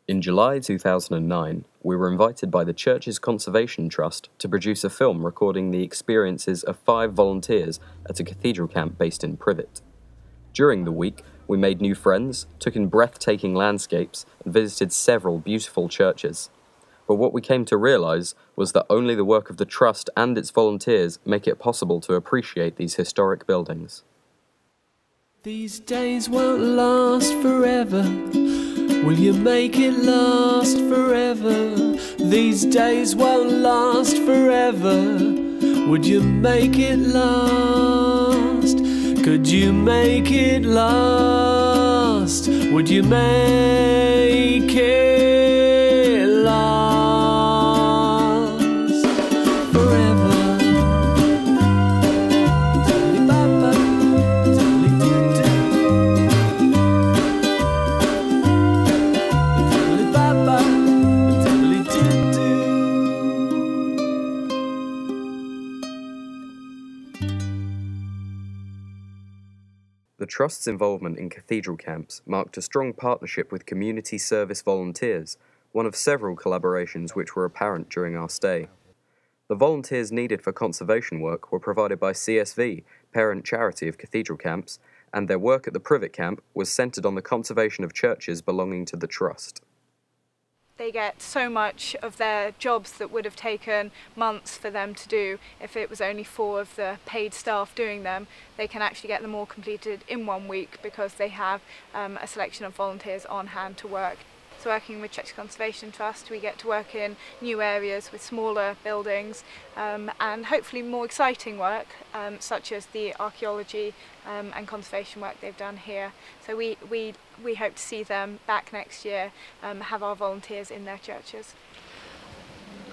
In July 2009, we were invited by the Church's Conservation Trust to produce a film recording the experiences of 5 volunteers at a cathedral camp based in Privet. During the week, we made new friends, took in breathtaking landscapes, and visited several beautiful churches. But what we came to realise was that only the work of the Trust and its volunteers make it possible to appreciate these historic buildings. These days won't last forever. Will you make it last forever? These days won't last forever. Would you make it last? Could you make it last? Would you make it last forever? The Trust's involvement in cathedral camps marked a strong partnership with community service volunteers, one of several collaborations which were apparent during our stay. The volunteers needed for conservation work were provided by CSV, parent charity of cathedral camps, and their work at the Privet camp was centred on the conservation of churches belonging to the Trust. They get so much of their jobs that would have taken months for them to do if it was only 4 of the paid staff doing them. They can actually get them all completed in 1 week because they have a selection of volunteers on hand to work. So working with Church Conservation Trust, we get to work in new areas with smaller buildings and hopefully more exciting work such as the archaeology and conservation work they've done here. So we hope to see them back next year, have our volunteers in their churches.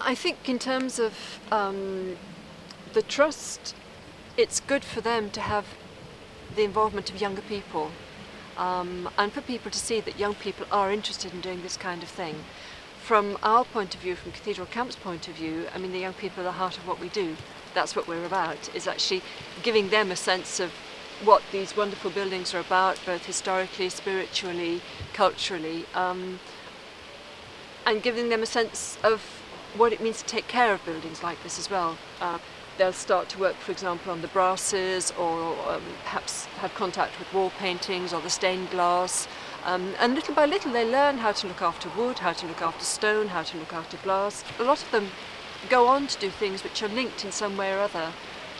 I think in terms of the Trust, it's good for them to have the involvement of younger people. And for people to see that young people are interested in doing this kind of thing. From our point of view, from Cathedral Camp's point of view, I mean, the young people are the heart of what we do. That's what we're about, is actually giving them a sense of what these wonderful buildings are about, both historically, spiritually, culturally, and giving them a sense of what it means to take care of buildings like this as well. They'll start to work, for example, on the brasses or perhaps have contact with wall paintings or the stained glass. And little by little they learn how to look after wood, how to look after stone, how to look after glass. A lot of them go on to do things which are linked in some way or other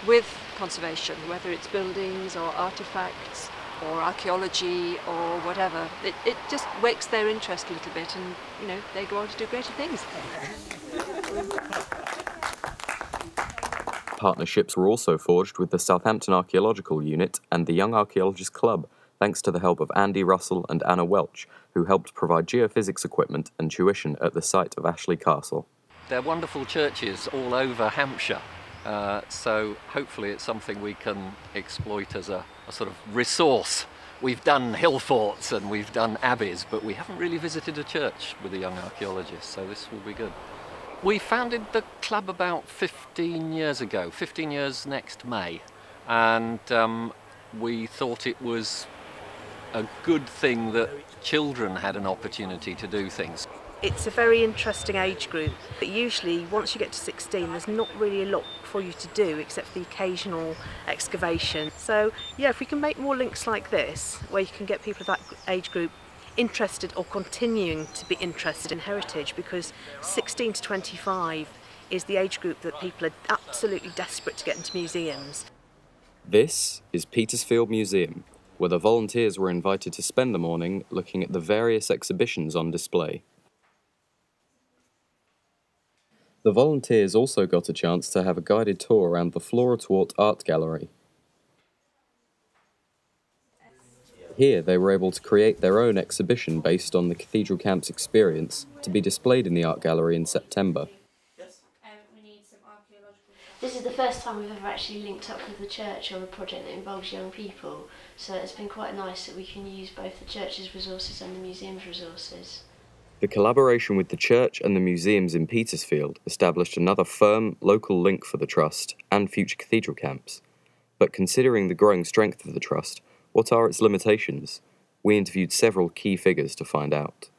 with conservation, whether it's buildings or artefacts or archaeology or whatever. It just wakes their interest a little bit and, you know, they go on to do greater things. Partnerships were also forged with the Southampton Archaeological Unit and the Young Archaeologists Club, thanks to the help of Andy Russell and Anna Welch, who helped provide geophysics equipment and tuition at the site of Ashley Castle. They're wonderful churches all over Hampshire, so hopefully it's something we can exploit as a sort of resource. We've done hill forts and we've done abbeys, but we haven't really visited a church with the young archaeologists, so this will be good. We founded the club about 15 years ago, 15 years next May, and we thought it was a good thing that children had an opportunity to do things. It's a very interesting age group, but usually once you get to 16 there's not really a lot for you to do except for the occasional excavation. So yeah, if we can make more links like this, where you can get people of that age group interested or continuing to be interested in heritage, because 16 to 25 is the age group that people are absolutely desperate to get into museums. This is Petersfield Museum, where the volunteers were invited to spend the morning looking at the various exhibitions on display. The volunteers also got a chance to have a guided tour around the Flora Twort Art Gallery. Here they were able to create their own exhibition based on the Cathedral Camp's experience to be displayed in the art gallery in September. This is the first time we've ever actually linked up with the church on a project that involves young people, so it's been quite nice that we can use both the church's resources and the museum's resources. The collaboration with the church and the museums in Petersfield established another firm local link for the Trust and future cathedral camps. But considering the growing strength of the Trust, what are its limitations? We interviewed several key figures to find out.